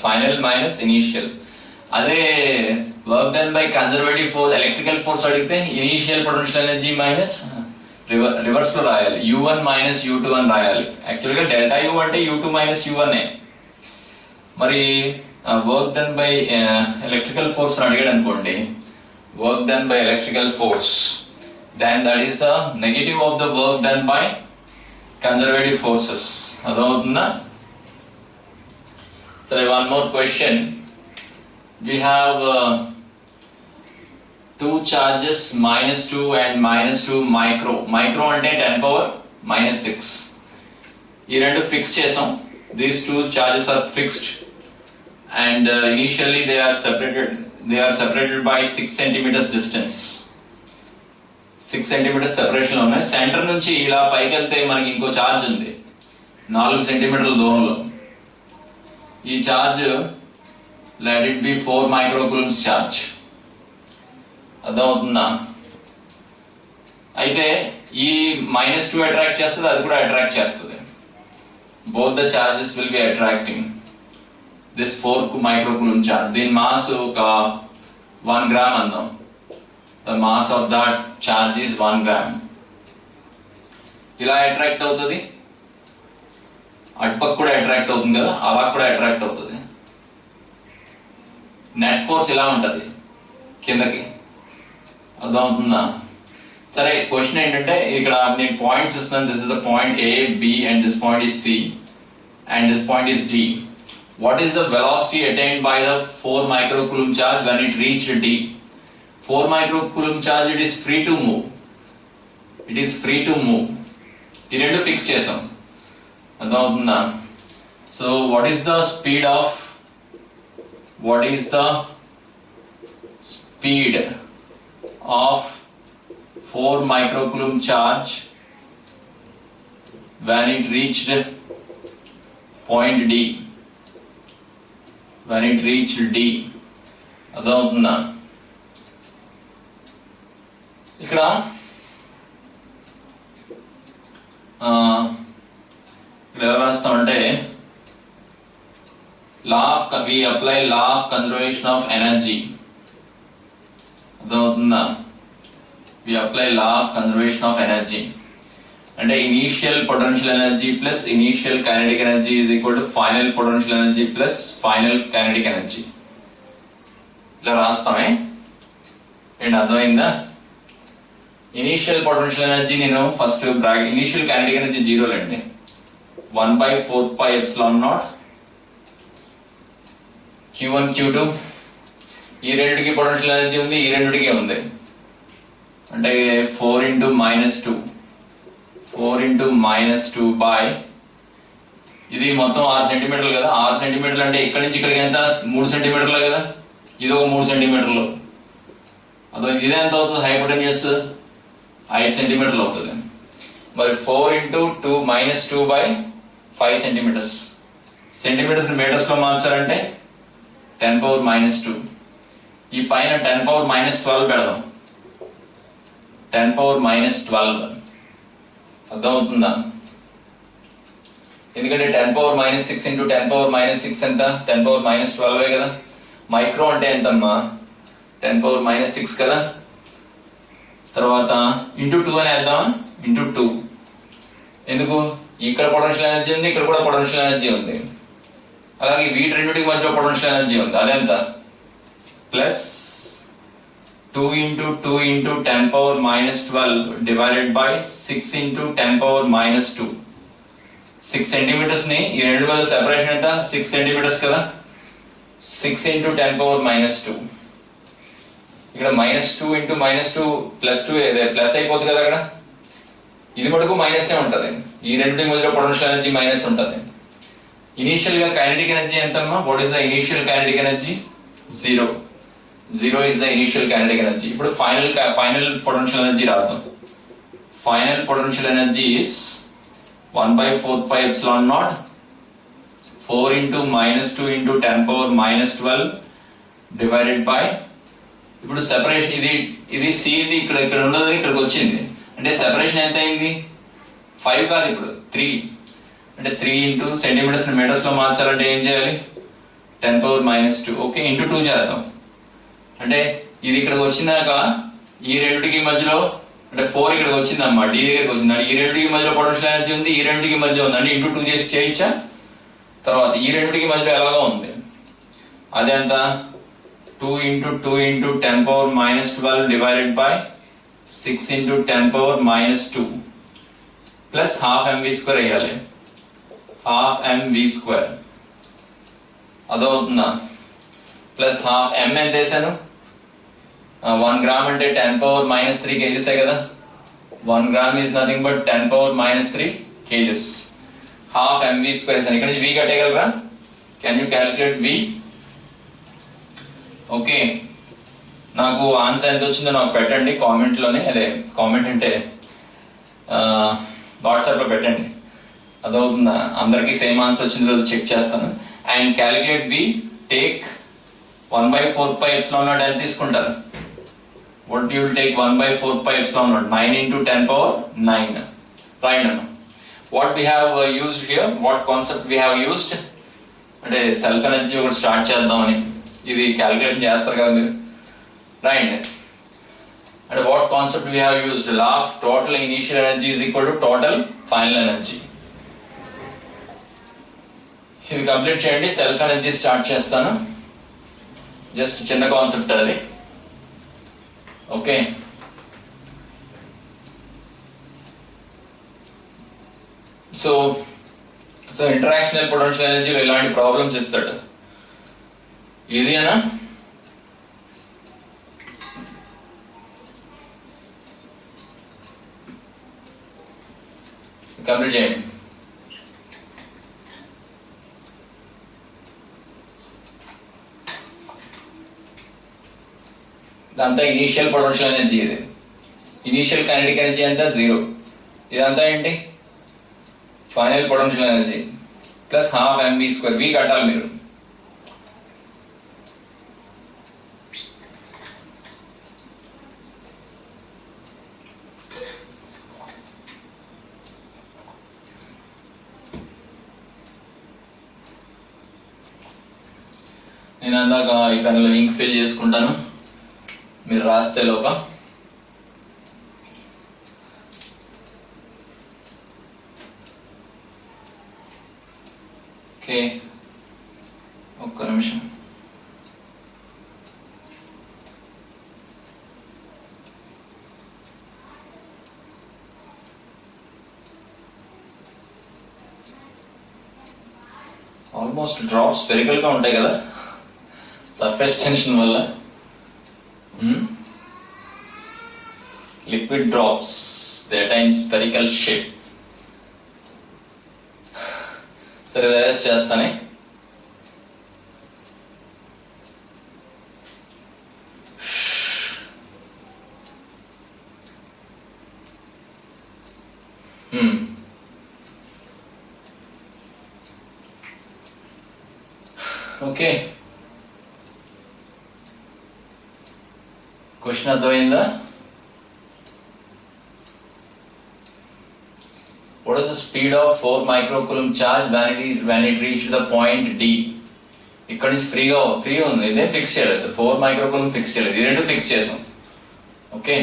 Final minus initial. అదే work done by conservative force, electrical force అడిగితే initial potential energy minus reverse లో రాయాలి, U1 మైనస్ U2 అని రాయాలి. యాక్చువల్ గా డెల్టా U అంటే U2 మైనస్ U1. మరి work done by electrical force అడిగాడు అనుకోండి, work done by electrical force, then that is the negative of the work done by conservative forces. అర్థమవుతుందా? సరే, one more question. We have two charges -2 and -2 micro. Micro అంటే 10 power -6. ఈ రెండు fix చేసాం. These two charges are fixed and initially they are separated by 6 centimeters distance. 6 centimeters separation లో ఉన్నాయి. Centre నుంచి ఇలా పైకి వెళ్తే మనకి ఇంకో చార్జ్ ఉంది 4 సెంటీమీటర్ల దూరంలో. ఈ charge let it be 4 microcoulombs charge. అర్థమవుతుందా? అయితే ఈ -2 అట్రాక్ట్ చేస్తుంది, అది కూడా అట్రాక్ట్ చేస్తుంది. Both the charges will be attracting this 4 microcoulomb charge. దీని మాస్ ఒక 1 gram అందాం. The mass of that charge is 1 gram. ఇలా అట్రాక్ట్ అవుతుంది, అటుపక్క కూడా అట్రాక్ట్ అవుతుంది కదా, అలా కూడా అట్రాక్ట్ అవుతుంది. నెట్ ఫోర్స్ ఇలా ఉంటది కిందకి. అర్థమవుతుందా? సరే, క్వశ్చన్ ఏంటంటే ఇక్కడ నేను పాయింట్స్ ఇస్తున్నాను. This is the point A, B and this point is C and this point is D. What is the velocity attained by the 4 microcoulomb charge when it reached D? 4 microcoulomb charge, it is free to move. It is free to move. ఈ రెండు fix చేసాం. అర్థమవుతుందా? So what is the speed of 4 microcoulomb charge when it reached point D? When it reached D. అర్థమవుతుందా? ఇక్కడ ఎలా రాస్తామంటే we apply law of conservation of energy. అర్థమవుతుందా? we apply law of conservation of energy అంటే initial potential energy plus initial kinetic energy is equal to final potential energy plus final kinetic energy. ఇలా రాస్తామే. ఏంటి, అర్థమైందా? Initial potential energy నేను first initial kinetic energy 0 లేండి, 1/4πε0 Q1 Q2. ఈ రెండిటికి potential energy ఉంది, ఈ రెండిటికి ఉంది. అంటే 4 × -2 బై ఇది మొత్తం 6 సెంటీమీటర్లు కదా. 6 సెంటీమీటర్లు అంటే ఇక్కడి నుంచి ఇక్కడికి ఎంత 3 సెంటీమీటర్లు కదా. ఇది ఒక 3 సెంటీమీటర్లు. అదో ఇదే ఎంత అవుతుంది? హైపోటెన్యూస్ 5 సెంటీమీటర్లు అవుతుంది. మరి 4 × 2 -2 బై 5 సెంటీమీటర్స్. సెంటీమీటర్స్ మీటర్స్ లో మార్చాలంటే 10⁻². ఈ పైన 10⁻12 పెడదాం. 10⁻12. అర్థమవుతుందా? ఎందుకంటే 10⁻6 × 10⁻6 ఎంత? 10⁻12 కదా. మైక్రో అంటే ఎంతమ్మా? 10⁻6 కదా. తర్వాత ×2 అని వేద్దామా? ×2. ఎందుకు? ఇక్కడ పొటెన్షియల్ ఎనర్జీ ఉంది, ఇక్కడ కూడా పొటెన్షియల్ ఎనర్జీ ఉంది. అలాగే వీటి రెండింటికి మధ్యలో పొటెన్షియల్ ఎనర్జీ ఉంది. అదెంత? Plus 2 × 2 × 10⁻12 divided by 6 × 10⁻². 6 సెంటీమీటర్స్ ని ఈ రెండు మధ్య సెపరేషన్ ఎంత? 6 సెంటీమీటర్స్ కదా. 6 × 10⁻². ఇక్కడ -2 × -2 +2 ప్లస్ అయిపోతుంది కదా. అక్కడ ఇది మటుకు మైనస్ ఉంటది. ఈ రెండింటి మధ్యలో పొటెన్షియల్ ఎనర్జీ మైనస్ ఉంటది. ఇనీషియల్ గా కైనెటిక్ ఎనర్జీ ఎంతమ్మా? What is the initial kinetic energy? 0. 0 is the initial kinetic energy. ఇప్పుడు ఫైనల్ పొటెన్షియల్ ఎనర్జీ రాద్దాం. Final potential energy is 1/4πε0 4 × -2 × 10⁻12 divided by, ఇప్పుడు సెపరేషన్ ఇది సి, ఇది ఇక్కడ ఉన్నది ఇక్కడికి వచ్చింది. అంటే సెపరేషన్ ఎంత అయింది? 5 కాదు, ఇప్పుడు 3. అంటే 3 ఇంటూ సెంటీమీటర్స్ మీటర్స్ లో మార్చాలంటే ఏం చేయాలి? 10⁻². ఓకే, ఇంటూ 2 చేద్దాం. అంటే ఇది ఇక్కడికి వచ్చిందాక ఈ రెండుకి మధ్యలో అంటే 4 ఇక్కడికి వచ్చింది అమ్మా, డి దగ్గరికి వచ్చింది. ఈ రెండుకి మధ్యలో పొటెన్షియల్ ఎనర్జీ ఉంది, ఈ రెండుకి మధ్య ఉంది అంటే ఇంటూ 2 చేసి చేయొచ్చా? తర్వాత ఈ రెండుకి మధ్యలో ఎలాగో ఉంది, అదే ఎంత? 2 into 2 into 10⁻12 divided by 6 into 10⁻2 plus half mv² వేయాలి. Half mv². అదవుతుందా? ప్లస్ హాఫ్ m ఎంత వేసాను? 1 గ్రామ్ అంటే 10⁻³ kgs కదా. 1 gram is nothing but 10⁻³ kgs. Half mv² వేసాను. ఇక్కడ నుంచి v కట్టేయగలరా? Can you calculate v? Okay, నాకు ఆన్సర్ ఎంత వచ్చిందో నాకు పెట్టండి కామెంట్ లోనే. అదే కామెంట్ అంటే వాట్సాప్ లో పెట్టండి. అదవుతుందా? అందరికి సేమ్ ఆన్సర్ వచ్చిందో చెక్ చేస్తాను. And calculate V. టేక్ 1/4πε0 ఎంత తీసుకుంటారు? what you will take 1/4πε0, 9 into 10⁻9. right now what we have used here, what concept we have used అంటే సెల్ఫ్ ఎనర్జీ ఒకటి స్టార్ట్ చేద్దామని. ఇది క్యాలిక్యులేషన్ చేస్తారు కదా మీరు, రైట్? అంటే what concept we have used? Law of total initial energy is equal to total final energy. ఇది complete చేయండి. సెల్ఫ్ ఎనర్జీ స్టార్ట్ చేస్తాను. జస్ట్ చిన్న కాన్సెప్ట్ అది. ఓకే, సో ఇంటరాక్షనల్ పొటెన్షియల్ ఎనర్జీలో ఇలాంటి ప్రాబ్లమ్స్ ఇస్తాడు. ఈజీనా? కంప్లీట్ చేయండి. ఇదంతా ఇనీషియల్ పొటెన్షియల్ ఎనర్జీ. ఇది ఇనీషియల్ కైనెటిక్ ఎనర్జీ అంతా 0. ఇదంతా ఏంటి? Final potential energy plus half mv². వి కట్టాలి మీరు. నేను అందాక ఈ పెన్లో ఇంక్ ఫిల్ చేసుకుంటాను, మీరు రాస్తే లోప. ఓకే, ఒక్క నిమిషం. ఆల్మోస్ట్ డ్రాప్స్ స్పెరికల్ గా ఉంటాయి కదా సర్ఫేస్ టెన్షన్ వల్ల. Liquid drops they attain spherical shape. సరే, అరెస్ట్ చేస్తానే. ఓకే, క్వశ్చన్ అర్థమైందా? What is the speed of 4 microcoulomb charge when it reached the point D? ఇక్కడ నుంచి ఫ్రీ ఉంది. ఇదే ఫిక్స్ చేయలేదు. 4 microcoulomb ఫిక్స్ చేయలేదు. ఇది రెండు ఫిక్స్ చేసాం. Okay,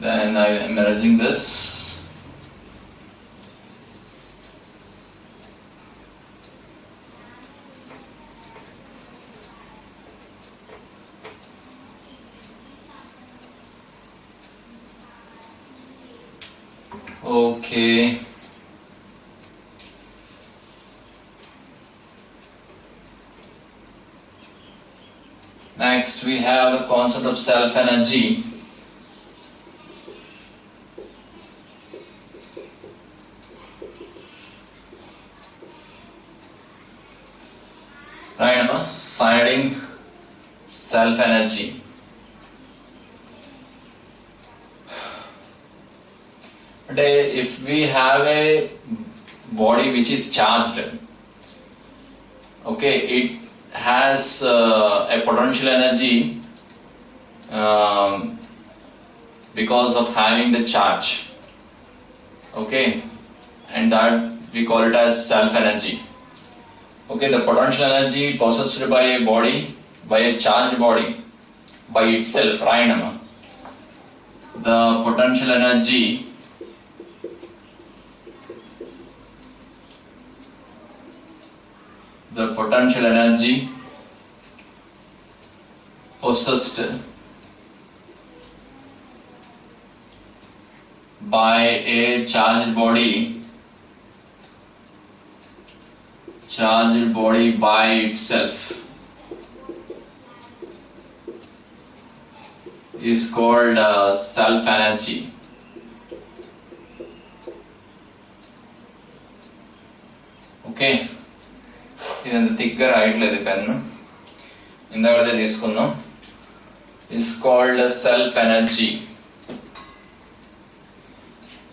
then I am erasing this. Okay. Next we have the concept of self energy. Right, I'm assigning self energy. If we have a body which is charged, okay, it has a potential energy because of having the charge. Okay, and that we call it as self energy. Okay, the potential energy possessed by a body, by a charged body, by itself, Rayanama. The potential energy possessed by a charged body by itself is called self energy. Okay, ఇదంత థిక్గా రాయట్లేదు pen, ఇందాకదే తీసుకుందాం. Is called self energy.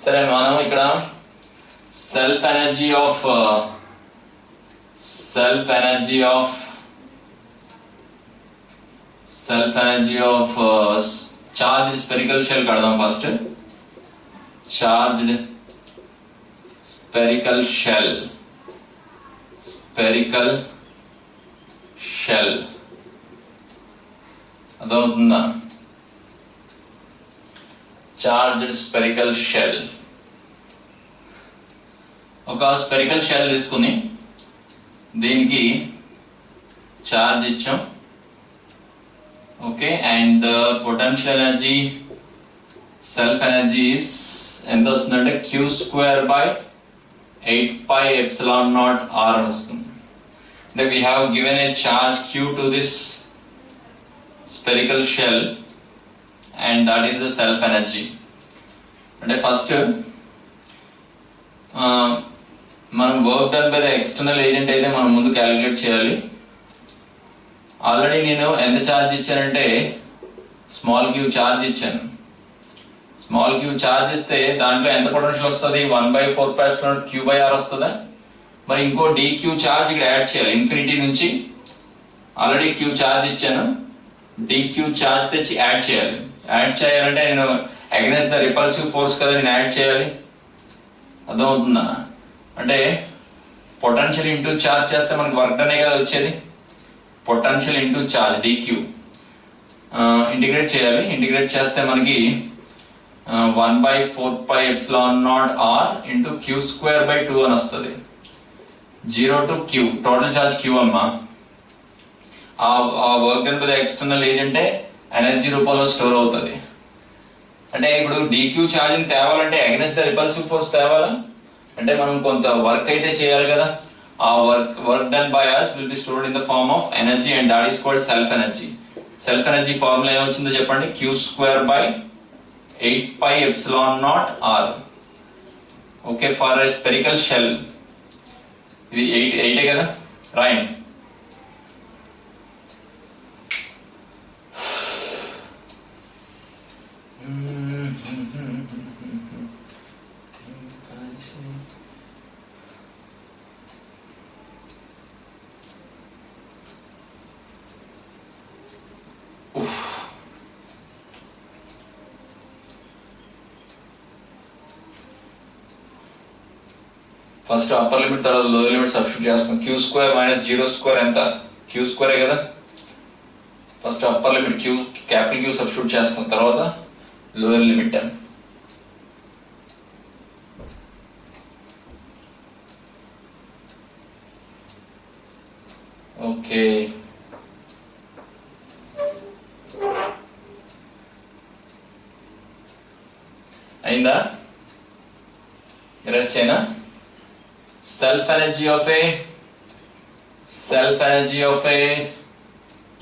సరే, మనం ఇక్కడ self energy of charged spherical shell కడదాం. First charged spherical shell అదవుతుందా? Charged spherical shell. ఒక స్పెరికల్ షెల్ తీసుకుని దీనికి చార్జ్ ఇచ్చాం. Okay, and the potential energy self energy ఎంత వస్తుందంటే q²/8πε0r వస్తుంది. అంటే we have given a charge q to this spherical shell and that is the self energy. అంటే ఫస్ట్ మనం work done by the external agent అయితే మనం ముందు calculate చేయాలి. ఆల్రెడీ నేను ఎంత ఛార్జ్ ఇచ్చానంటే స్మాల్ క్యూ ఛార్జ్ ఇచ్చాను. స్మాల్ క్యూ ఛార్జ్ ఇస్తే దాంట్లో ఎంత పొటెన్షియల్ వస్తుంది? 1/4π0 q/r వస్తుందా? మరి ఇంకో dq ఛార్జ్ ఇక్కడ యాడ్ చేయాలి. ఇన్ఫినిటీ నుంచి ఆల్రెడీ క్యూ ఛార్జ్ ఇచ్చాను, dq ఛార్జ్ తెచ్చి యాడ్ చేయాలి. యాడ్ చేయాలంటే నేను అగైన్స్ ద రిపల్సివ్ ఫోర్స్ కదా నేను యాడ్ చేయాలి. అర్థమవుతుందా? అంటే పొటెన్షియల్ ఇంటూ ఛార్జ్ చేస్తే మనకి వర్క్ అనే కదా వచ్చేది. Potential into charge dq integrate చేయాలి. ఇంటిగ్రేట్ చేస్తే మనకి 1/4πε0r ఇంటూ q²/2 అని వస్తుంది. 0 to q, total charge q అమ్మా. ఆ work done by the external ఏజెంటే ఎనర్జీ రూపంలో స్టోర్ అవుతుంది. అంటే ఇప్పుడు dq ఛార్జ్ ని తేవాలంటే అగైన్స్ ద రిపల్సివ్ ఫోర్స్ తేవాలా? అంటే మనం కొంత వర్క్ అయితే చేయాలి కదా. ఆ work done by us will be stored in the form of energy and that is called self energy. Self energy formula ఏమొచ్చిందో చెప్పండి. q²/8πε0r. Okay, for a spherical shell ఇది 8 కదా, రాయండి. ఫస్ట్ అప్పర్ లిమిట్ తర్వాత లోయర్ లిమిట్ సబ్స్టిట్యూట్ చేస్తాం. q² - 0² ఎంత? q² కదా. First upper limit capital Q substitute చేస్తాం, తర్వాత లోయర్ లిమిట్. ఓకే, అయిందా? రెస్ట్ చేయనా? self energy of a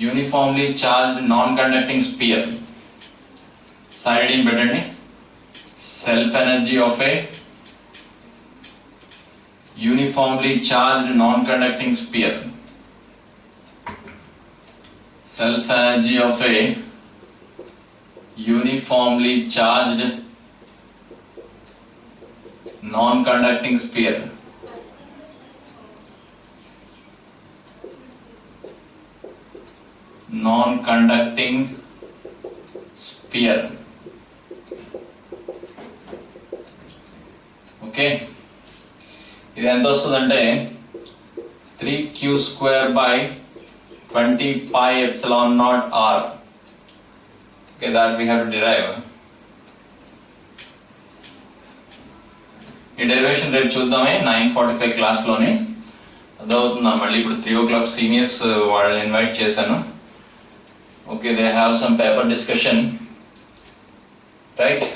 uniformly charged non-conducting sphere. Side in between. Self energy of a uniformly charged non-conducting sphere. Self energy of a uniformly charged non-conducting sphere. Non-conducting sphere. Okay, ఇది ఎంత వస్తుందంటే 3q² / 20πε0r. Okay, that we have to derive. ఈ derivation రేపు చూద్దామే 9:45 class లోని. అదవుతుందా మళ్ళీ ఇప్పుడు 3 o'clock seniors వాళ్ళని invite చేశాను. Okay, they have some paper discussion, right?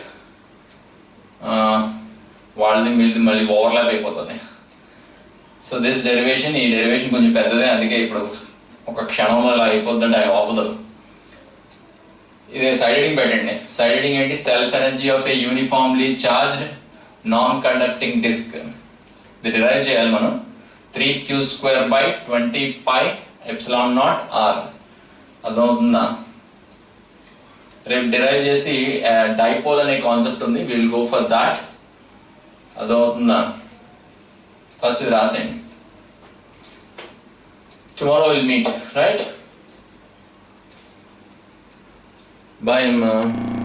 వాళ్ళది మీది మళ్ళీ ఓవర్లాప్ అయిపోతుంది. సో దిస్ డెరివేషన్, ఈ డెరివేషన్ కొంచెం పెద్దదే, అందుకే ఇప్పుడు ఒక క్షణంలో అలా అయిపోద్దంటే అవ్వదు. ఇది సైడ్ హెడింగ్ పెట్టండి. సైడ్ హెడింగ్ ఏంటి? Self energy of a uniformly charged non conducting disc. ఇది డిరైవ్ చేయాలి మనం. 3q² / 20πε0r. అర్థమవుతుందా? రేపు డిరైవ్ చేసి డైపోల్ అనే కాన్సెప్ట్ ఉంది, విల్ గో ఫర్ దాట్. అర్థమవుతుందా? ఫస్ట్ ఇది రాసేయండి. Tomorrow will meet, right? Bye అమ్మా.